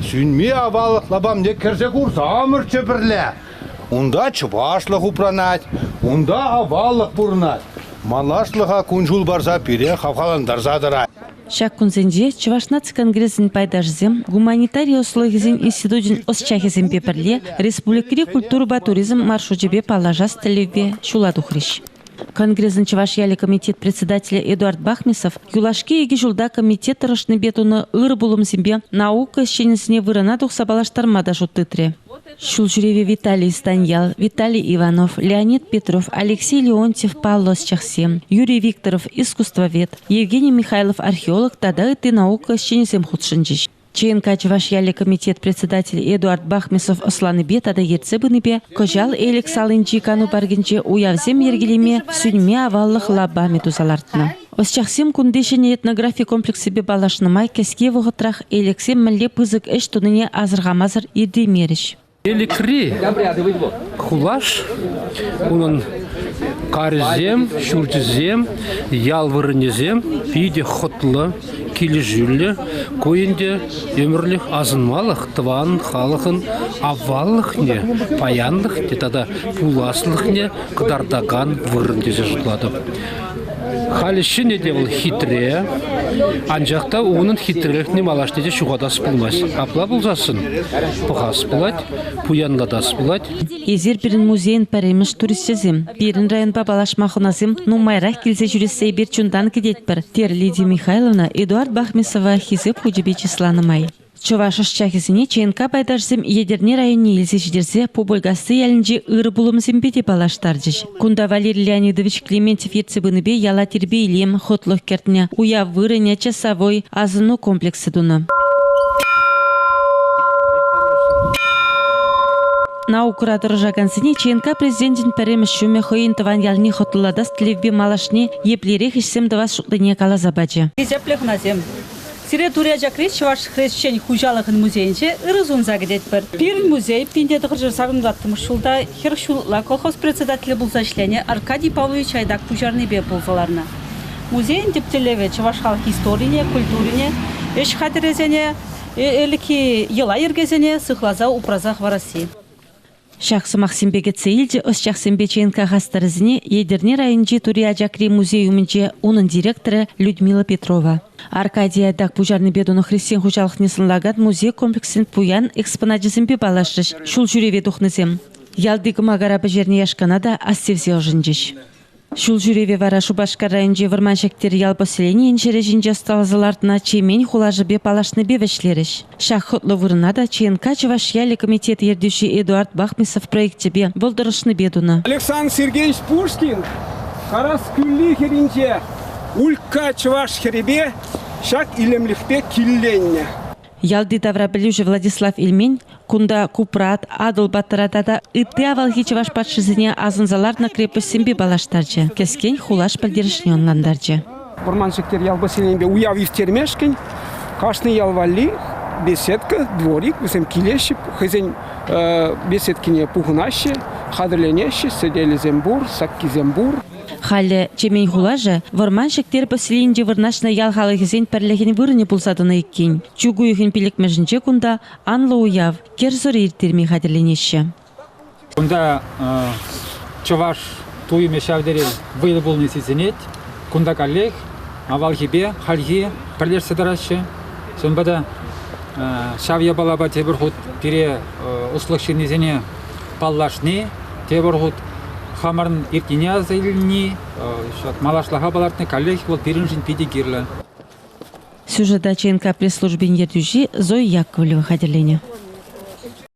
Сүнме авалық лабам не кірсе курс амыр чөпірлі. Онда чыбашлық упранать, онда авалық бұрынат. Малашлыға күнжул барса пире хавхаландар задыра. Шак күнзенде Чувашнаци конгрессин пайдажзем, гуманитарий услугизин институтин осчахизин пеперле, республикари культуру ба туризм маршрутебе палажас телеве шуладухрищ. Конгрессин Чувашьяли комитет председателя Эдуард Бахмисов юлашки еги жулда комитет рышны бетуны ыр булым себе наука ищенесіне вырынадух сабалаштармада жуттытре. Шул жюреве Виталий Станьял, Виталий Иванов, Леонид Петров, Алексей Леонтьев, Павло Счахсем, Юрий Викторов, искусствовед, Евгений Михайлов, археолог, тада и наука ищенесем худшинжич. ЧНК Чувашьяли комитет председатель Эдуард Бахмисов Осланыбе тада ерцебыныбе кожал элек салынчи кану баргинче уявзем ергелеме сүнме аваллых лабами тузалартна. Осчахсем кундешене этнография комплексебе балашнымай кеске вғытрах элексем мәлле пызык эш туныне азырғамазыр ирдемеріш. Элекри хулаш, унын карзем, шуртзем, ялвырынезем, пиде хотлы, килежүлі, көйінде өмірлік азынмалық, тыван, халықын, аваллық не, паянлық, тетада пуласлық не, кыдардаган вырындезе жұтлады. Халиші не де бұл хитре, анжақта оның хитрелікне малаштеде шуғадас болмас. Апла болзасын, бұғас болад, пуянладас болад. Езер бірін музейін пәреміш туристсезім, бірін районба балашмақыназым, нумайрақ келзе жүресей бір чундан кедет бір. Тер Лидия Михайловна Эдуард Бахмисова хизеп худебе числанымай. Чувашыш чахизіне ЧНК байдажзым едерне районе елзе жидерзе побойгасы ялінже ыр булымзым беде балаштардыш. Кунда Валерий Леонидович Клементьев ерцебыныбе яла тербе илем хотлық кертіне уя вырыне часовой азыну комплексы дуны. Наукурадыр жагансыне ЧНК президентін пәреміш шуме хойын тыван ялни хотлыладас тілевбе малашне еплерек ішсем дывас шуқтыне кала забаджы. Сире турия жакрет Чуваш хрещень хужалыгын музейинче ырызун загидет бір. Пир музей пинде дығыржыр сағымдаттым шулда хиршулла колхоз председателі бұлза ішлене Аркадий Павлович Айдак пужарны бе бұлзаларына. Музейин дептелеве Чуваш халық историне, культурине, эш хадерезене, элики ела ергезене, сықлаза упраза хвараси. Шахсы Максимбеге цейлде өз Шахсембе ЧНК хастарызіне едерне районжи турия жакри музей умінче оның директоры Людмила Петрова. Аркадий Айдак пужарны бедуны христиан хужалық несынлагат музей комплексін пуян экспонатжызымбе балашыш, шул жүреве дұхнызем. Ялдығы магарабы жерне яшқанада астевзе ұжынжыш. Шул жүреве вара Шубашкар районжи вырманшектер ял поселение еншері жинже сталзылартына чемень хулажы бе палашны бевешлеріш. Шах хотлы вырынада ЧНК Чувашьяли комитет ердюші Эдуард Бахмисов проектебе болдырышны бедуны. Александр Сергеевич Пушкин харас күлі херінже улька Чуваш херебе шак илемлікпе килленне. Ялды Даврабелюжи Владислав Ильмень, кунда Купрат, Адыл Батырадада ытты авалхи Чуваш патшызыне азынзалар на крепостьсембе балаштарчы. Кескен хулаш пальдерішне онландарчы. Бурманшектер ял поселенбе уяв ифтермешкен, кашны ялвали, беседка, дворик, высем килешіп, хызен беседкине пухунаще, хадырленеще, седели зембур, сакки зембур. Халле чемень хулажы, варманшектер поселенде вырнашна ял халыгызен пәрлеген вырыне пулсадыны еккен. Чугу үйхін пелікмежінче кунда анлы уяв, керзоры иртермей хадырленеші. Кунда Чуваш туйме шавдері вылы бұл несізінет, кунда каллех, авалхибе, хальхи, пәрлер сыдарашы. Сонбада шавия балаба тебір худ пире услықшынезіне паллашны, тебір худ хамарын иртине азайлни, малашлаға балартны каллех бол пиринжин пиде кирлі. Сюжета ЧНК пресс-службен ердюжи Зоя Яковлева хадерлене.